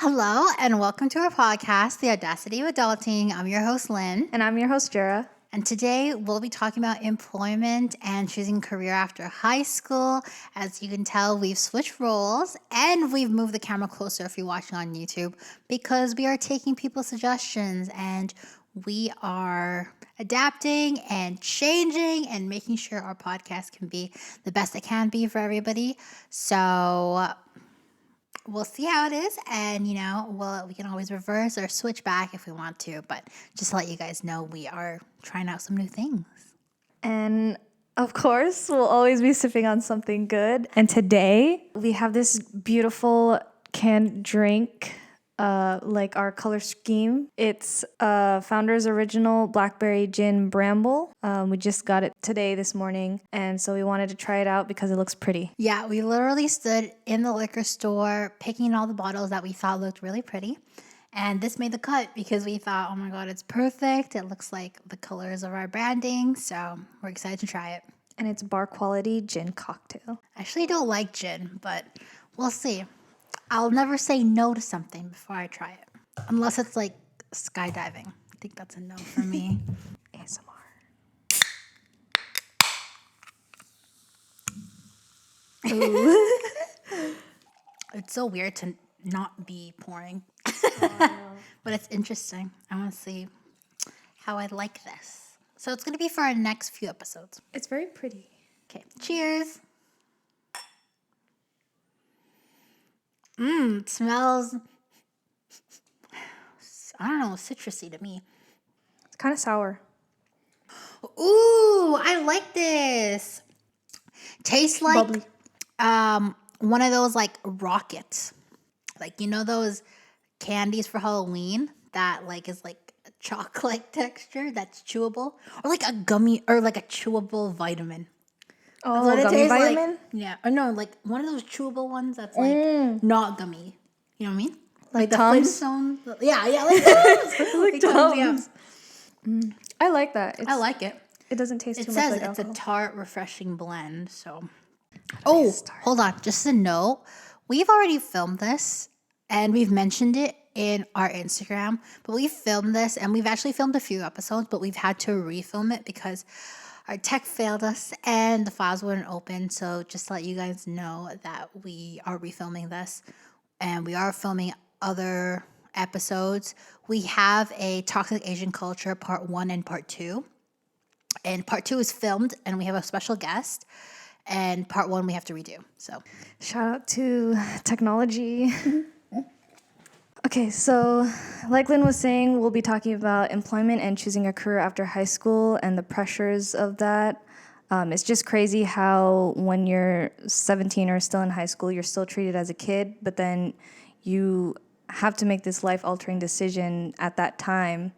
Hello, and welcome to our podcast, The Audacity of Adulting. I'm your host, Lynn. And I'm your host, Jaira. And today we'll be talking about employment and choosing career after high school. As you can tell, we've switched roles and we've moved the camera closer if you're watching on YouTube because we are taking people's suggestions and we are adapting and changing and making sure our podcast can be the best it can be for everybody. So we'll see how it is, and we can always reverse or switch back if we want to, but just to let you guys know, we are trying out some new things. And of course, we'll always be sipping on something good. And today, we have this beautiful canned drink, like our color scheme. It's Founder's Original Blackberry Gin Bramble. We just got it today, this morning, and so we wanted to try it out because it looks pretty. Yeah, we literally stood in the liquor store picking all the bottles that we thought looked really pretty. And this made the cut because we thought, oh my God, it's perfect. It looks like the colors of our branding. So we're excited to try it. And it's bar quality gin cocktail. I actually don't like gin, but we'll see. I'll never say no to something before I try it. Unless it's like skydiving. I think that's a no for me. ASMR. Ooh. It's so weird to not be pouring. But it's interesting. I want to see how I like this. So it's going to be for our next few episodes. It's very pretty. Okay, cheers. It smells, I don't know, citrusy to me. It's kind of sour. Ooh, I like this. Tastes like bubbly. One of those like rockets. Like, those candies for Halloween that like is like a chocolate texture that's chewable, or like a gummy or like a chewable vitamin. Oh, gummy vitamin? Like, yeah. Or no, like one of those chewable ones that's like not gummy. You know what I mean? Like the Tums? Flintstones. Yeah, like Tums. Like Tums, yeah. I like that. I like it. It doesn't taste It too says much like it's alcohol. a tart, refreshing blend. So, hold on. Just a note. We've already filmed this, and we've mentioned it in our Instagram. But we filmed this, and we've actually filmed a few episodes, but we've had to refilm it because our tech failed us, and the files wouldn't open. So, just to let you guys know that we are refilming this, and we are filming other episodes. We have a Toxic Asian Culture Part 1 and Part 2. And Part 2 is filmed, and we have a special guest. And Part 1 we have to redo. So, shout out to technology. Okay, so like Lynn was saying, we'll be talking about employment and choosing a career after high school and the pressures of that. It's just crazy how when you're 17 or still in high school, you're still treated as a kid, but then you have to make this life-altering decision at that time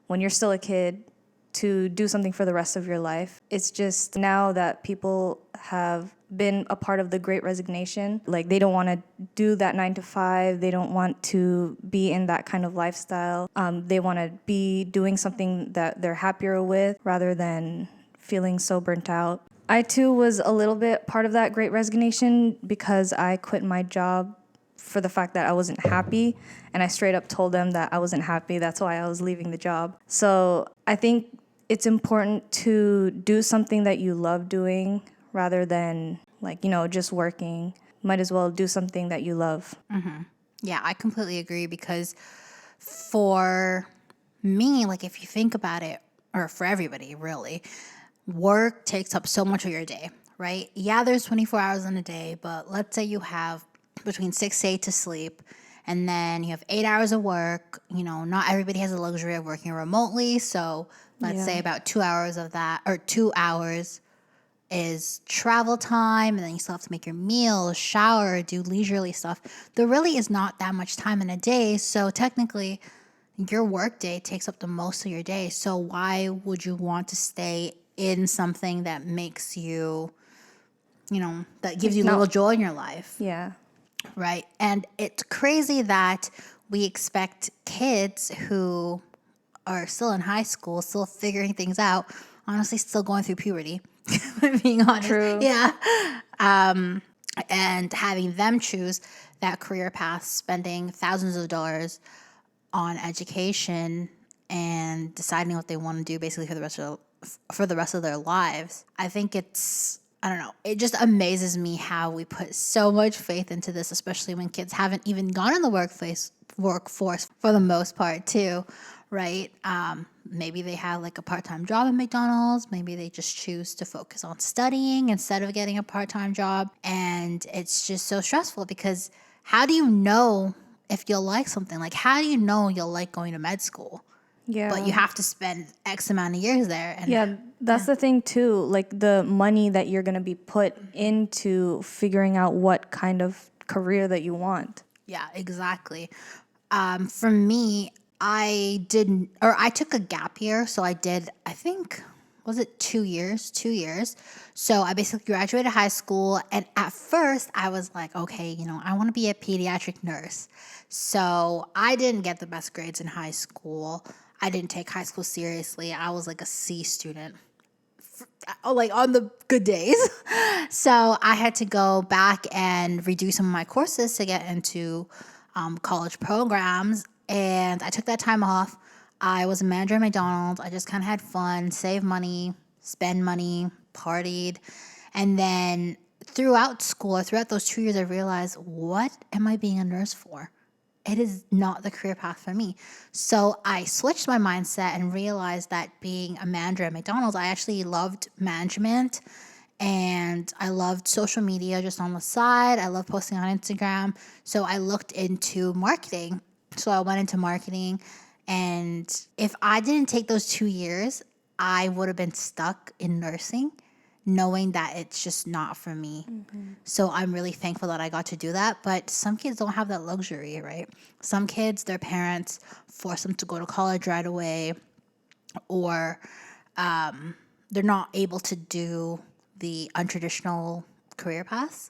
when you're still a kid to do something for the rest of your life. It's just now that people have been a part of the Great Resignation, like they don't want to do that 9 to 5. They don't want to be in that kind of lifestyle. They want to be doing something that they're happier with rather than feeling so burnt out. I too was a little bit part of that Great Resignation because I quit my job for the fact that I wasn't happy, and I straight up told them that I wasn't happy. That's why I was leaving the job. So I think it's important to do something that you love doing rather than just working. Might as well do something that you love. mm-hmm. Yeah, I completely agree because for me, like if you think about it, or for everybody really, work takes up so much of your day, right? Yeah, there's 24 hours in a day, but let's say you have between 6 to 8 to sleep, and then you have 8 hours of work. Not everybody has the luxury of working remotely, so let's say about 2 hours of that, or 2 hours is travel time, and then you still have to make your meals, shower, do leisurely stuff. There really is not that much time in a day, so technically your work day takes up the most of your day. So why would you want to stay in something that makes you, that gives you little joy in your life? Yeah. Right? And it's crazy that we expect kids who are still in high school, still figuring things out, honestly still going through puberty, being honest. True. Yeah. And having them choose that career path, spending thousands of dollars on education and deciding what they want to do basically for the rest of their lives. I think I don't know, it just amazes me how we put so much faith into this, especially when kids haven't even gone in the workforce for the most part too, right? Maybe they have like a part-time job at McDonald's. Maybe they just choose to focus on studying instead of getting a part-time job. And it's just so stressful because how do you know if you'll like something? Like, how do you know you'll like going to med school? Yeah. But you have to spend X amount of years there. And that's the thing too. Like the money that you're going to be put into figuring out what kind of career that you want. Yeah, exactly. For me, I took a gap year. So I did, I think, was it 2 years? 2 years. So I basically graduated high school. And at first I was like, okay, I want to be a pediatric nurse. So I didn't get the best grades in high school. I didn't take high school seriously. I was like a C student, like on the good days. So I had to go back and redo some of my courses to get into college programs. And I took that time off. I was a manager at McDonald's. I just kind of had fun, save money, spend money, partied. And then throughout school, or throughout those 2 years, I realized, what am I being a nurse for? It is not the career path for me. So I switched my mindset and realized that being a manager at McDonald's, I actually loved management and I loved social media just on the side. I love posting on Instagram. So I looked into marketing. So I went into marketing, and if I didn't take those 2 years, I would have been stuck in nursing, knowing that it's just not for me. Mm-hmm. So I'm really thankful that I got to do that. But some kids don't have that luxury, right? Some kids, their parents force them to go to college right away, or they're not able to do the untraditional career paths.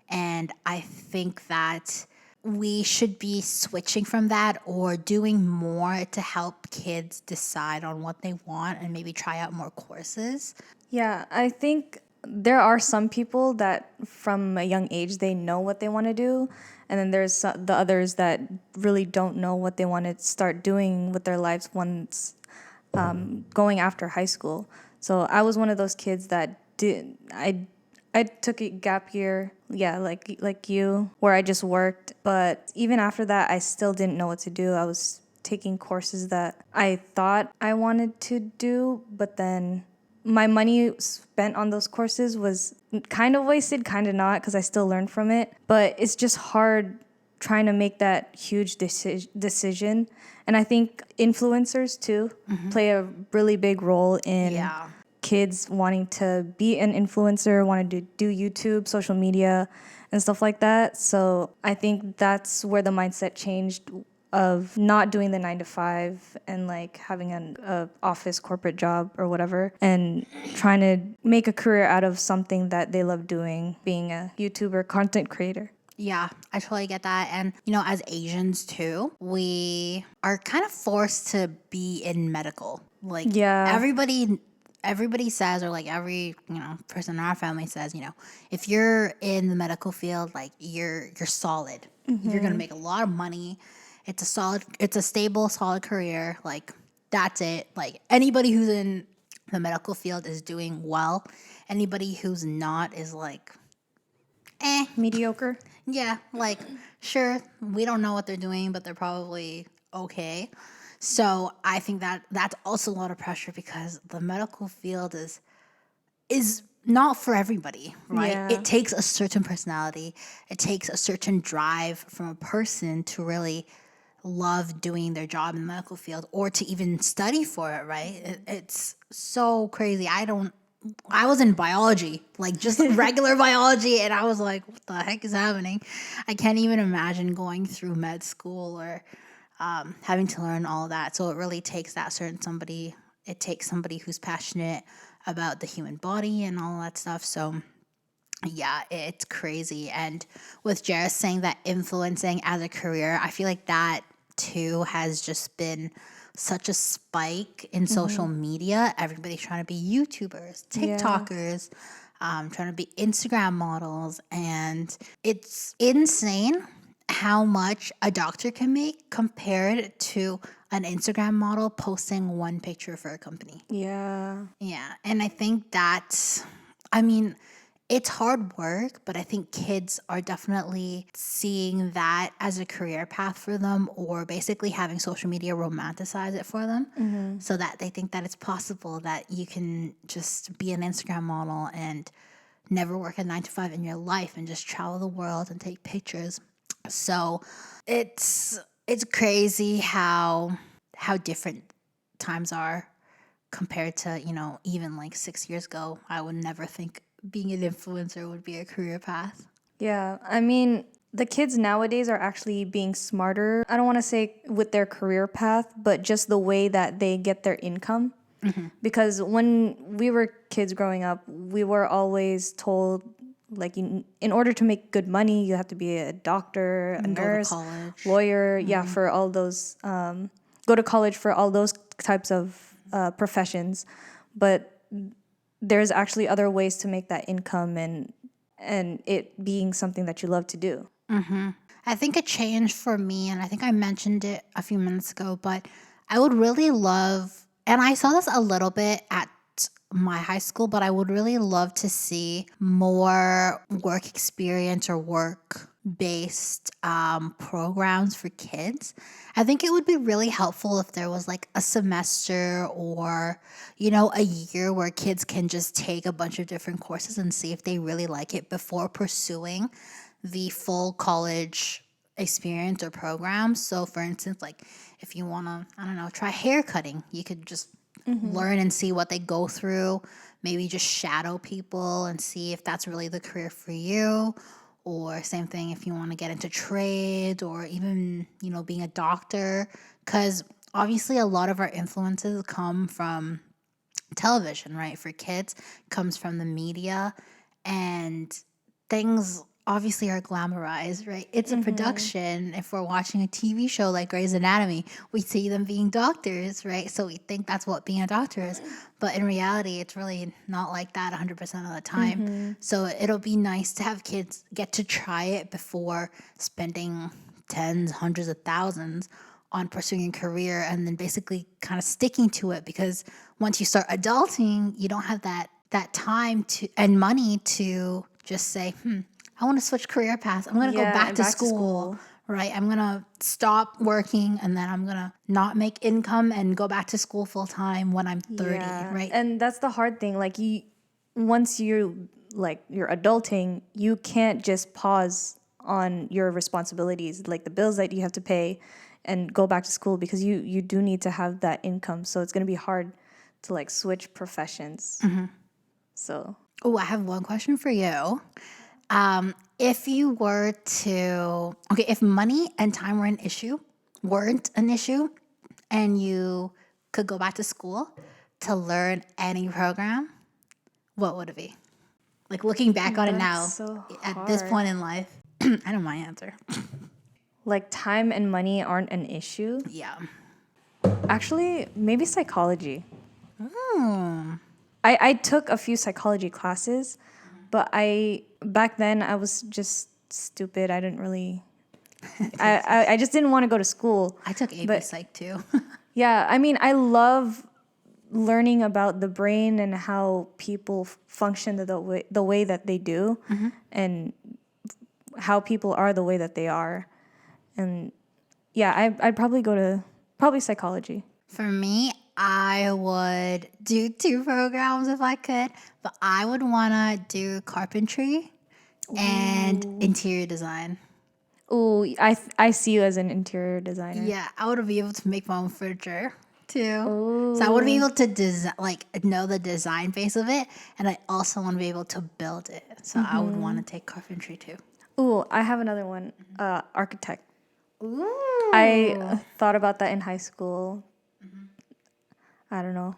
And I think that we should be switching from that or doing more to help kids decide on what they want and maybe try out more courses. Yeah, I think there are some people that from a young age, they know what they want to do. And then there's the others that really don't know what they want to start doing with their lives once going after high school. So I was one of those kids that I took a gap year, like you, where I just worked. But even after that, I still didn't know what to do. I was taking courses that I thought I wanted to do, but then my money spent on those courses was kind of wasted, kind of not, because I still learned from it. But it's just hard trying to make that huge decision. And I think influencers, too, play a really big role in kids wanting to be an influencer, wanting to do YouTube, social media, and stuff like that. So I think that's where the mindset changed of not doing the 9 to 5 and like having an office corporate job or whatever, and trying to make a career out of something that they love doing, being a YouTuber, content creator. Yeah, I totally get that. And, as Asians too, we are kind of forced to be in medical. Like, everybody says, or like every, person in our family says, if you're in the medical field, like you're solid. Mm-hmm. You're going to make a lot of money. It's a stable, solid career. Like, that's it. Like, anybody who's in the medical field is doing well. Anybody who's not is like, mediocre. Yeah, like, sure, we don't know what they're doing, but they're probably okay. So I think that that's also a lot of pressure because the medical field is not for everybody, right? Yeah. It takes a certain personality. It takes a certain drive from a person to really love doing their job in the medical field or to even study for it, right? It's so crazy. I was in biology, like just regular biology, and I was like, what the heck is happening? I can't even imagine going through med school or having to learn all of that. So it really takes it takes somebody who's passionate about the human body and all that stuff. So yeah, it's crazy. And with Jaira saying that influencing as a career, I feel like that too has just been such a spike in social media. Everybody's trying to be YouTubers, TikTokers, trying to be Instagram models. And it's insane how much a doctor can make compared to an Instagram model posting one picture for a company. Yeah. Yeah. And I think I mean, it's hard work, but I think kids are definitely seeing that as a career path for them, or basically having social media romanticize it for them so that they think that it's possible that you can just be an Instagram model and never work a 9 to 5 in your life and just travel the world and take pictures. So it's crazy how different times are compared to, even like 6 years ago. I would never think being an influencer would be a career path. Yeah. I mean, the kids nowadays are actually being smarter. I don't want to say with their career path, but just the way that they get their income. Because when we were kids growing up, we were always told, like, in order to make good money, you have to be a doctor, a nurse, lawyer. Yeah, for all those, go to college for all those types of professions. But there's actually other ways to make that income and it being something that you love to do. I think a change for me, and I think I mentioned it a few minutes ago, but I would really love, and I saw this a little bit at my high school, but I would really love to see more work experience or work based programs for kids. I think it would be really helpful if there was like a semester or, a year where kids can just take a bunch of different courses and see if they really like it before pursuing the full college experience or program. So for instance, like if you want to, I don't know, try hair cutting, you could just learn and see what they go through, maybe just shadow people and see if that's really the career for you. Or same thing if you want to get into trade or even, being a doctor, because obviously a lot of our influences come from television, right? For kids, comes from the media, and things obviously are glamorized, right? It's a production. If we're watching a TV show like Grey's Anatomy, we see them being doctors, right? So we think that's what being a doctor is. But in reality, it's really not like that 100% of the time. So it'll be nice to have kids get to try it before spending tens, hundreds of thousands on pursuing a career and then basically kind of sticking to it, because once you start adulting, you don't have that time to and money to just say, I want to switch career paths. I'm going to go back to school, right? I'm going to stop working and then I'm going to not make income and go back to school full time when I'm 30, right? And that's the hard thing. Like once you're adulting, you can't just pause on your responsibilities, like the bills that you have to pay and go back to school, because you do need to have that income. So it's going to be hard to like switch professions. So. Oh, I have one question for you. If you were to, if money and time weren't an issue, and you could go back to school to learn any program, what would it be? Like looking back on it now, at this point in life, I know my answer. Like time and money aren't an issue? Yeah. Actually, maybe psychology. I took a few psychology classes, but back then I was just stupid. I didn't really, I just didn't want to go to school. I took AP Psych too. Yeah, I mean, I love learning about the brain and how people function the way that they do, and how people are the way that they are. And yeah, I'd probably go to psychology. For me, I would do 2 programs if I could, but I would want to do carpentry and interior design. Ooh, I see you as an interior designer. Yeah, I would be able to make my own furniture too. So I would be able to know the design base of it, and I also want to be able to build it. So I would want to take carpentry too. Ooh, I have another one. Architect. Ooh. I thought about that in high school. I don't know.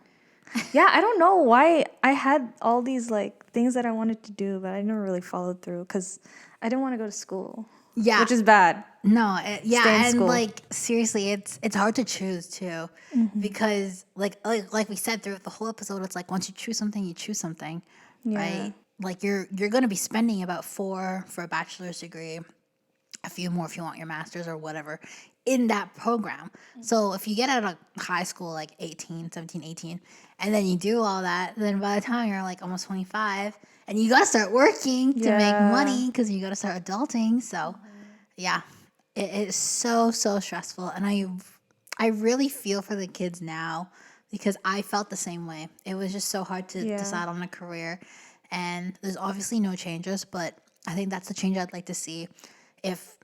Yeah, I don't know why I had all these like things that I wanted to do, but I never really followed through because I didn't want to go to school. Yeah, which is bad. No, Stay in school. like seriously, it's hard to choose too, because like we said throughout the whole episode, it's like once you choose something, right? Like you're gonna be spending about 4 for a bachelor's degree, a few more if you want your master's or whatever in that program. So if you get out of high school like 17, 18, and then you do all that, then by the time you're like almost 25 and you got to start working to make money because you got to start adulting. So yeah, it is so stressful. And I really feel for the kids now because I felt the same way. It was just so hard to decide on a career. And there's obviously no changes, but I think that's the change I'd like to see if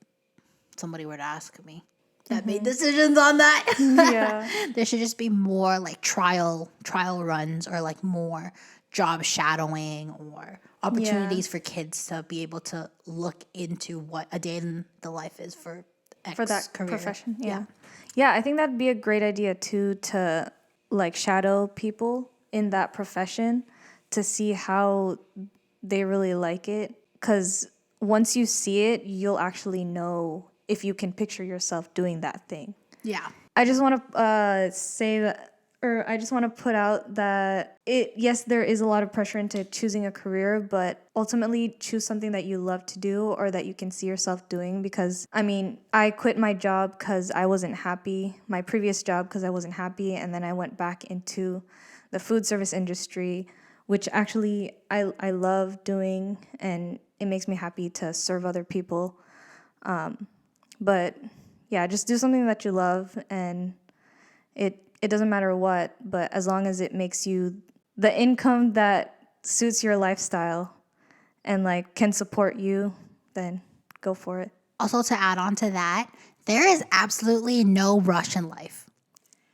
somebody were to ask me that made decisions on that. Yeah. There should just be more like trial runs or like more job shadowing or opportunities for kids to be able to look into what a day in the life is for that career. profession. Yeah, I think that'd be a great idea too, to like shadow people in that profession to see how they really like it, because once you see it, you'll actually know if you can picture yourself doing that thing. Yeah. I just want to say that, or I just want to put out that yes, there is a lot of pressure into choosing a career, but ultimately choose something that you love to do or that you can see yourself doing. Because I mean, I quit my job because I wasn't happy, my previous job because I wasn't happy, and then I went back into the food service industry, which actually I love doing, and it makes me happy to serve other people. But yeah, just do something that you love, and it doesn't matter what, but as long as it makes you the income that suits your lifestyle and like can support you, then go for it. Also, to add on to that, there is absolutely no rush in life.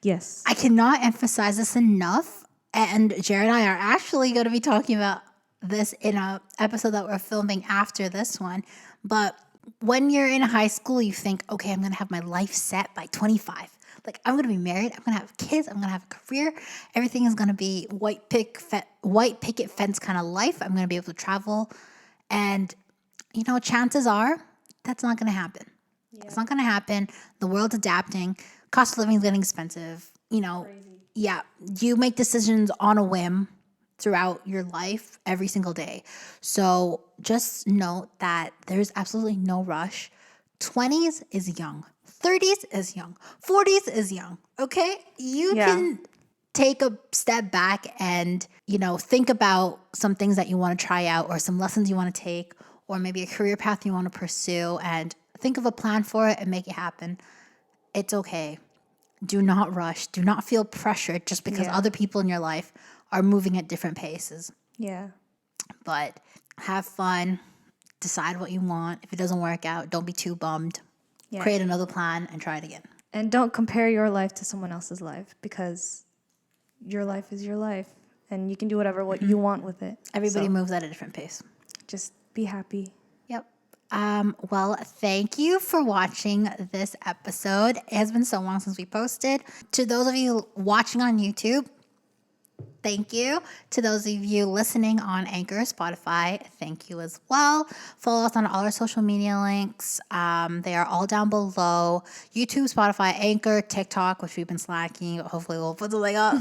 Yes. I cannot emphasize this enough. And Jaira and I are actually going to be talking about this in an episode that we're filming after this one. But when you're in high school, you think, okay, I'm going to have my life set by 25. Like, I'm going to be married. I'm going to have kids. I'm going to have a career. Everything is going to be white picket fence kind of life. I'm going to be able to travel. And, you know, chances are that's not going to happen. Yeah. It's not going to happen. The world's adapting. Cost of living is getting expensive. You know, yeah, you make decisions on a whim throughout your life every single day. So just note that there's absolutely no rush. 20s is young. 30s is young. 40s is young. Okay? You can take a step back and, you know, think about some things that you want to try out or some lessons you want to take or maybe a career path you want to pursue and think of a plan for it and make it happen. It's okay. Do not rush. Do not feel pressured just because other people in your life are moving at different paces. Yeah. But have fun. Decide what you want. If it doesn't work out, don't be too bummed. Yeah. Create another plan and try it again. And don't compare your life to someone else's life, because your life is your life and you can do whatever you want with it. Everybody moves at a different pace. Just be happy. Yep. Well, thank you for watching this episode. It has been so long since we posted. To those of you watching on YouTube, thank you. To those of you listening on Anchor, Spotify, thank you as well. Follow us on all our social media links. They are all down below. YouTube, Spotify, Anchor, TikTok, which we've been slacking. Hopefully we'll put something up.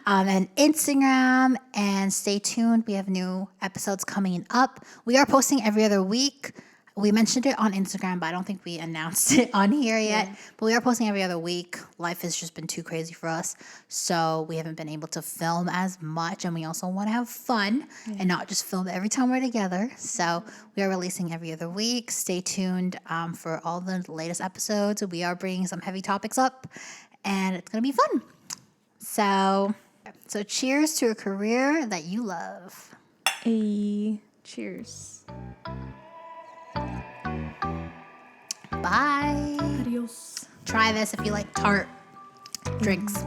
And Instagram. And stay tuned. We have new episodes coming up. We are posting every other week. We mentioned it on Instagram, but I don't think we announced it on here yet. Yeah. But we are posting every other week. Life has just been too crazy for us. So we haven't been able to film as much. And we also want to have fun and not just film every time we're together. So we are releasing every other week. Stay tuned for all the latest episodes. We are bringing some heavy topics up. And it's going to be fun. So cheers to a career that you love. Hey, cheers. Bye. Adios. Try this if you like tart drinks.